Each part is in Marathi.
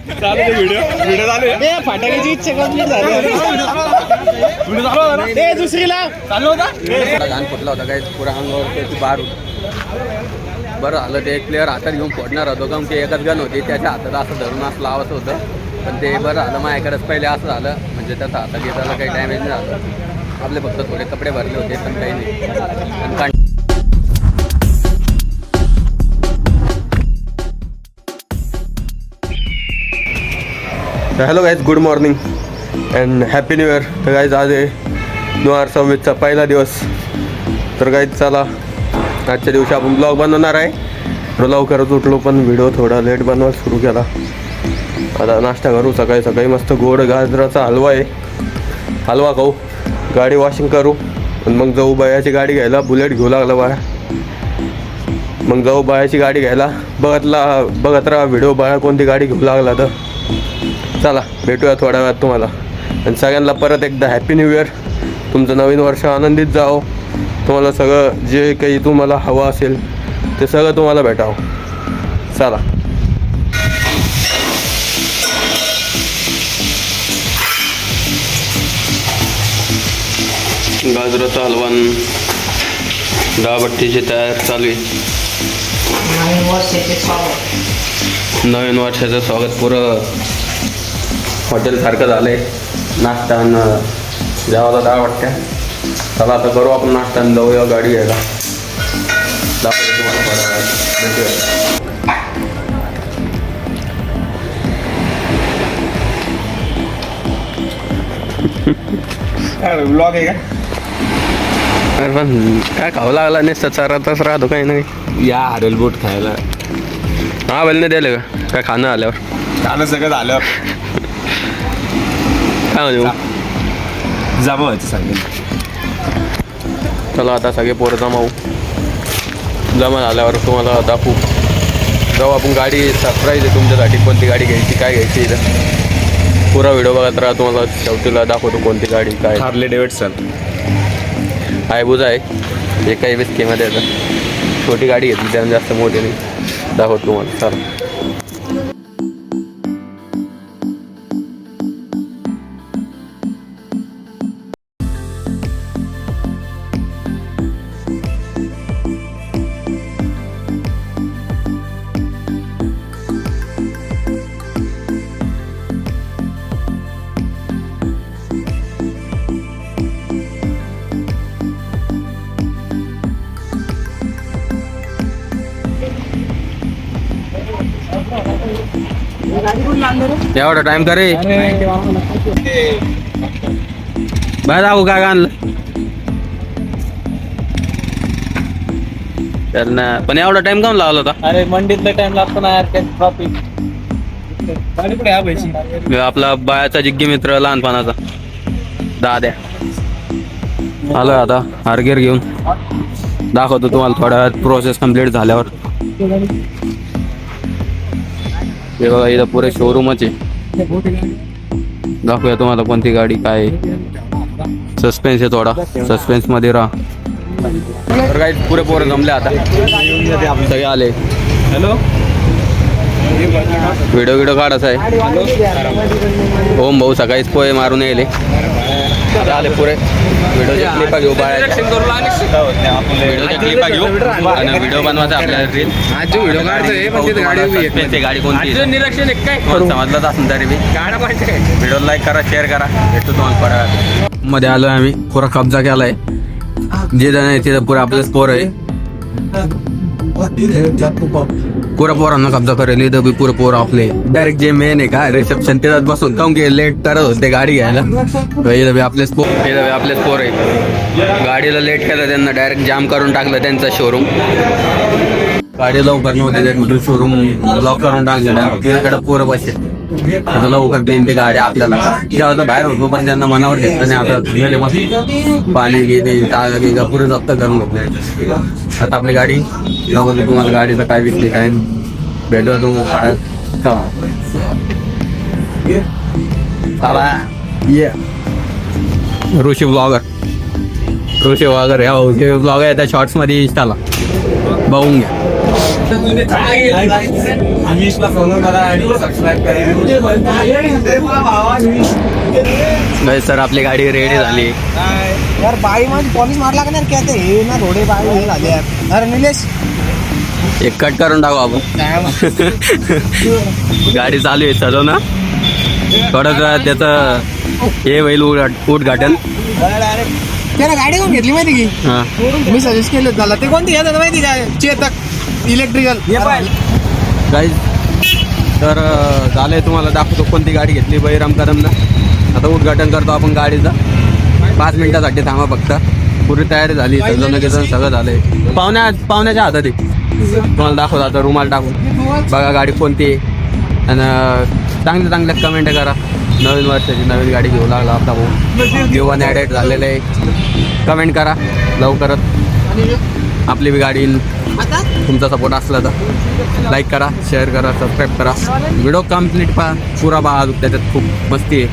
व्हिडिओ चालू आहे. फटाक्याची इच्छा कंप्लीट झाली. दुसरीला चालू होता. घाण फुटला होता काही पुरा अंगावर बार बरं झालं ते क्लिअर हातात घेऊन फोडणार होतो कारण की एकच गण होती त्याच्या हातात असं धरून असं लावायचं होतं पण ते बरं झालं माझ्याकडेच पहिले असं झालं म्हणजे त्याचा हातात घेताना काही डॅमेज नाही झालं. आपले फक्त थोडे कपडे भरले होते पण काही नाही. Hello guys, good morning and happy new year. तर गाईज आज आहे 2026चा पहिला दिवस. तर गाईज चला आजच्या दिवशी आपण ब्लॉग बनवणार आहे. थोडं लवकरच उठलो पण व्हिडिओ थोडा लेट बनवायला सुरू केला. आता नाश्ता करू. सकाळी सकाळी मस्त गोड गाजराचा हलवा आहे. हलवा खाऊ, गाडी वॉशिंग करू आणि मग जाऊ बायाची गाडी घ्यायला. बुलेट घेऊ लागला बाया. मग जाऊ बायाची गाडी घ्यायला. बघत राहा व्हिडिओ बाया कोणती गाडी घेऊ लागला तर. चला भेटूया थोड्या वेळात तुम्हाला. आणि सगळ्यांना परत एकदा हॅपी न्यू इयर. तुमचं नवीन वर्ष आनंदित जाओ. तुम्हाला सगळं जे काही तुम्हाला हवं असेल ते सगळं तुम्हाला भेटावं. चला गाजराचा हलवा, डाळबट्टीची तयार चालू आहे. नवीन वर्षाचं स्वागत पुरं हॉटेलसारखं झालं आहे. नाश्ता जेवायला डाळ वाटत्या. चला आता करू आपण नाश्ता आणि जाऊया गाडी घ्यायला. दाखवतो तुम्हाला थोड्या वेळात. भेटूया. ब्लॉग आहे का? अरे पण काय खावं लागला नाही सचारातच राहतो काही नाही. या हरेल बोट खायला. हा बोल नाही द्यायला का काय खाणं आल्यावर? खाणं सगळं झालं. काय म्हणू जमा व्हायचं सांगेल. चला आता सगळे पोरं जमावू. जमा झाल्यावर तुम्हाला दाखवू. जाऊ आपण. गाडी सरप्राईज आहे तुमच्यासाठी. कोणती गाडी घ्यायची काय घ्यायची इथं पुरा व्हिडिओ बघत राहा. तुम्हाला शेवटीला दाखवतो कोणती गाडी काय. हार्ले डेव्हिडसन हायबुजा आहे. एकाही विस्कीमध्ये येतं. छोटी गाडी घेतली त्यानं जास्त मोठी नाही. दाखवतो तुम्हाला. चला एवढा टाइम करे बाय दाखवू काय आणलं त्यांना. पण एवढा टाइम काऊन लावला होता? अरे मंडीतला टाइम लागतो ना यार. ट्रॉफिक गाडी कुठे आहे? आपला बायाचा जिग्गी मित्र लहानपणाचा दाद्या आलोय आता हारगेर घेऊन. दाखवतो तुम्हाला थोड्या वेळात प्रोसेस कम्प्लीट झाल्यावर. हे बघा इथं पुरे शोरूमच आहे. दाखवूया तुम्हाला कोणती गाडी काय. सस्पेन्स आहे थोडा. सस्पेन्स मध्ये राहा. तर काही पुरे पोरं जमले आता. सगळे आले. हॅलो. व्हिडिओ काढायचा आहे. ओम भाऊ सकाळीच पोहे मारून येले. आले पुरे. व्हिडिओच्या क्लिपा घेऊ. व्हिडिओच्या क्लिपा घेऊ आणि व्हिडिओ बनवायचा आपल्याला रील. आज जो व्हिडिओ काढतोय पण तिथे गाडी कोणती निरीक्षण आहे काय समजलंच असेल तरी बी. व्हिडिओ लाईक करा, शेअर करा. भेटतो तुम्हाला परत. मध्ये आलोय आम्ही. पुरा कब्जा केलाय. जे जण आहे तिथं पुरा आपले स्पोर आहे. पुरा पोरांना कब्जा करेल. इथं बी पुरे पोरं आपले. डायरेक्ट जे मेन आहे का रिसेप्शन तिथं बसून काऊन की लेट करत होते गाडी घ्यायला. इथं बी आपले स्पोर आहे. गाडीला लेट केलं त्यांना. डायरेक्ट जाम करून टाकलं त्यांचा शोरूम. गाडी लवकर नव्हते. शोरूम लॉक करून टाकलं. तिकडे पोरं बसले. आता लवकर देईन ते गाडी आपल्याला. जेव्हा बाहेर होतो पण त्यांना मनावर घेतलं नाही. आता मस्त पाणी घेते जागा पुरे जप्त करून घेतले. आता आपली गाडी लवकर. तुम्हाला गाडीचं काय विकली काय भेटवा तुम्हाला. ऋषी ब्लॉगर ह्या ब्लॉगर आहे त्या शॉर्ट्स मध्ये इंस्टाला बघून घ्या. अमिशला फॉलो करा आणि सबस्क्राईब करा. सर आपली गाडी रेडी झाली. यार बाई माझी पॉलिश मारला का नाही क्या ते हे ना थोडे बाई हे झाले यार. अरे निलेश एक कट करून टाकू आपण. गाडी चालू आहे चलो ना. थोडं त्याचं हे होईल उद्घाटन. त्याला गाडी कोण घेतली माहिती की हां मी सजेस्ट केलं त्याला. ते कोणती घेतात माहिती का चेतक इलेक्ट्रिकल. गाईज तर झालंय तुम्हाला दाखवतो कोणती गाडी घेतली बहिराम कदमनं. आता उद्घाटन करतो आपण गाडीचं. 5 मिनिटासाठी थांबा फक्त. पुरी तयारी झाली सगळं झालंय. पाहुण्याच्या हातात आहे. तुम्हाला दाखवतो आता रुमाल टाकून. बघा गाडी कोणती आहे आणि चांगल्या कमेंट करा. नवीन वर्षाची नवीन गाडी घेऊ लागला आपला भाऊ. घेऊन ॲडेड झालेलं आहे. कमेंट करा लवकरच. आपली बी गाडी तुमचा सपोर्ट असला तर लाईक करा, शेअर करा, सबस्क्राईब करा. व्हिडिओ कम्प्लीट पहा पुरा पहा. त्याच्यात खूप मस्ती आहे.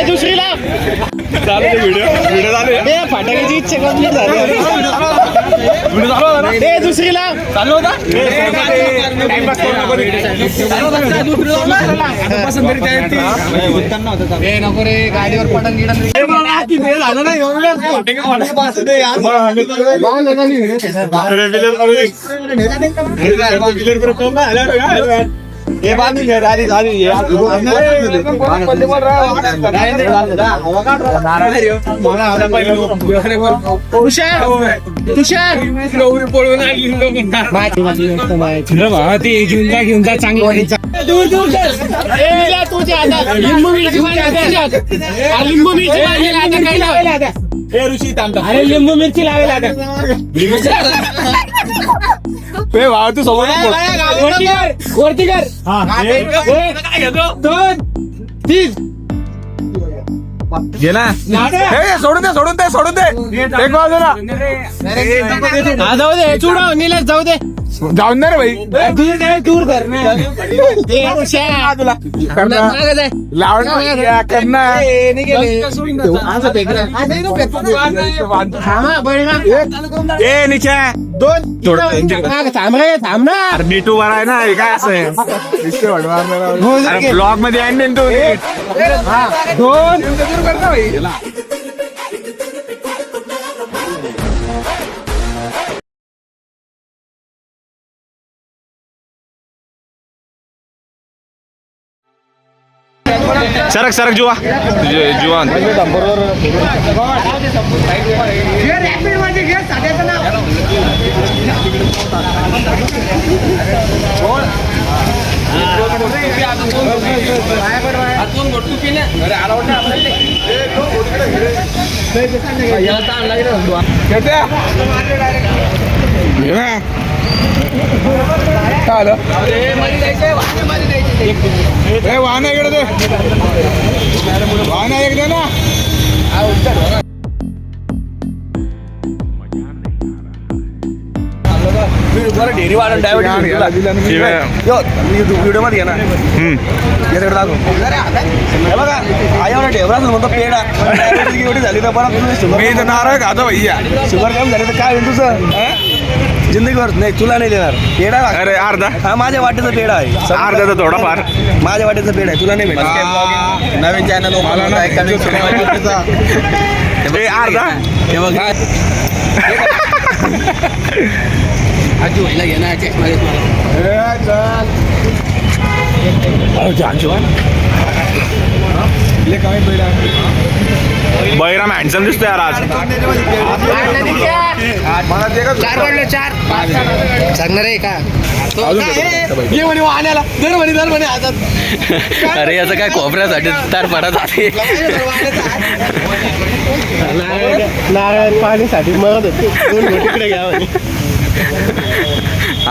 दुसरीला फटाक्याची इच्छा कंप्लीट झाली. दुसरीला चालू होता. नको रे गाडीवर पडन गिडन झालं नाही. हे बांधून घे आधी तुषार पळून ती घेऊन जा चांगली. तुझ्या हातात लिंबू मिरची हे ऋषी थांबता. अरे लिंबू मिरची लावेल आता. भाव तू समोर वरती कर. 2 3 घे ना. सोडून दे एक बाजूला. जाऊ दे चुडव निलेश जाऊ दे. जाऊन दे रे भाई. दूर कर थांब ना. अरे नीटू बरा आहे ना. हे काय असं आहे ब्लॉग मध्ये आहे तू. 2 सरक जुवा. वाहन इकडे दे. वाहन एकदा ना. डेअरी वाढून व्हिडिओ मध्ये घे ना. बघा आईवर ढेबरा म्हणतो पेडा एवढी झाली तर परत मी तर नारळ खातो भैया. शुगर कमी झाली तर काय होईल तुझं जिंदगीवर. नाही तुला नाही देणार पेडा. अरे अर्धा. हा माझ्या वाटेचा पेडा आहे. अर्धा थोडाफार माझ्या वाटेचा पेडा आहे. तुला नाही भेटत. नवीन चॅनल अर्धा. आजू व्हायला घे ना. बैराम हँडसम दिसतो यार आज. सांगणार आहे का वाहण्याला दर म्हणे हातात. अरे याचं काय कोपऱ्यासाठी तर परत आहे. नारळ पाणीसाठी मग तिकडे घ्या.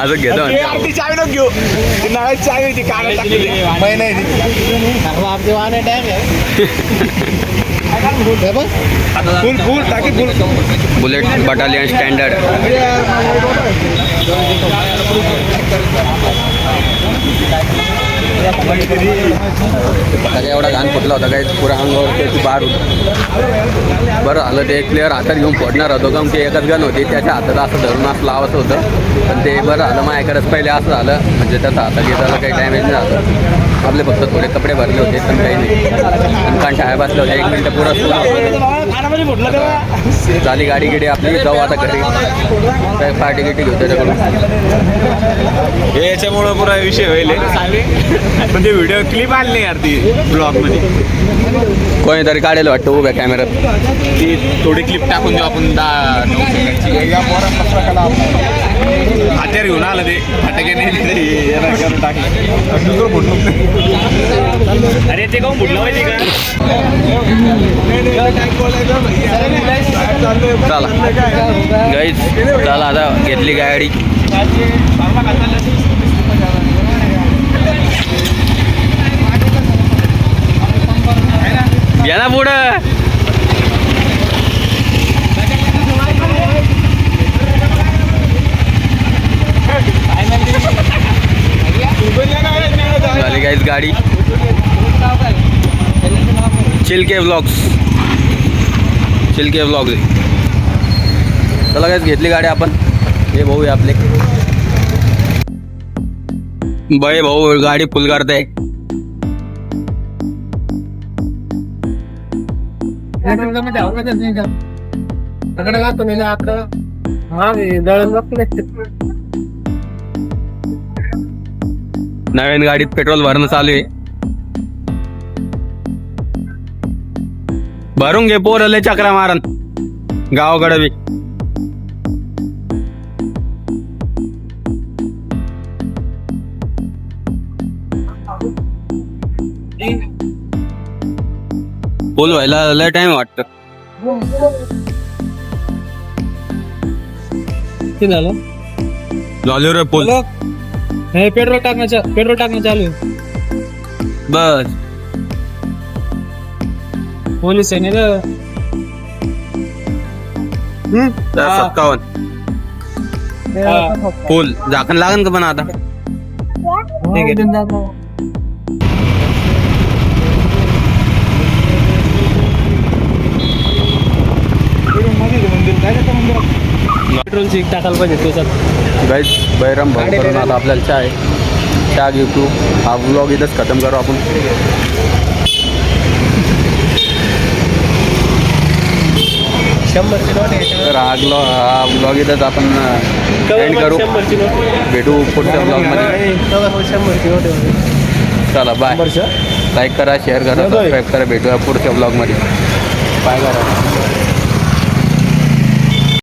अजून घेतो ते आरती चावी नको घेऊ ती नळाची चावी होती कागद टाकलेली फुल फुल टाकी फुल बुलेट बटालियन स्टँडर्ड. सगळा एवढा घाण फुटला होता काय पुरा अंगावर त्याची बार होती. बरं झालं ते क्लिअर हातात घेऊन फोडणार होतो का ते एकच गण होती त्याच्या हातात असं धरून असं लावायचं होतं पण ते बरं झालं माझ्याकडेच पहिले असं झालं म्हणजे त्याचा हातात घेताना काही डॅमेज नाही झालं. आपले फक्त थोडे कपडे भरले होते पण काही नाही कारण शाळा बसले होते 1 मिनिटं पुरा झाली गाडी गिडी आपली जाऊ आता घरी काय पार्टी गिटी घेऊ त्याच्याकडून. हे याच्यामुळं पुरा विषय होईल पण ते व्हिडिओ क्लिप आली नाही यार ती ब्लॉग मध्ये कोणीतरी काढेल वाटतं उभ्या कॅमेऱ्यात. ती थोडी क्लिप टाकून देऊ आपण 10-9 सेकंडची हात्यार घेऊन आलं ते फटाके नाही करून टाकलं अरे ते काऊन फुटलं माहिती का चला गाईज चला आता घेतली गाडी. या ना पुढं झाली गाईज गाडी. चिलके व्लॉग्स चला गाईज घेतली गाडी आपण. हे भाऊ आहे आपले बळे भाऊ गाडी फुल करते. नवीन गाडीत पेट्रोल भरणं चालू आहे. भरून घे पोरले चक्रा मारन गावाकडे बी. फुल व्हायला लय टाइम वाटत. झालं रे फुल. पेट्रोल टाकणं चालू आहे. बस पोलीस आहे ना 57 फुल झाकण लागन का पण आता. पेट्रोल चेक टाकायला पाहिजे त्याच्यात. गाईज बैराम भाऊ करून आता आपल्याला चहा घेऊ तू. हा व्लॉग इथंच खतम करू आपण. तर हा व्लॉग इथंच आपण एंड करू. भेटू पुढच्या व्लॉगमध्ये. चला बाय. लाईक करा शेअर करा सबस्क्राईब करा. भेटूया पुढच्या व्लॉगमध्ये. बाय करा.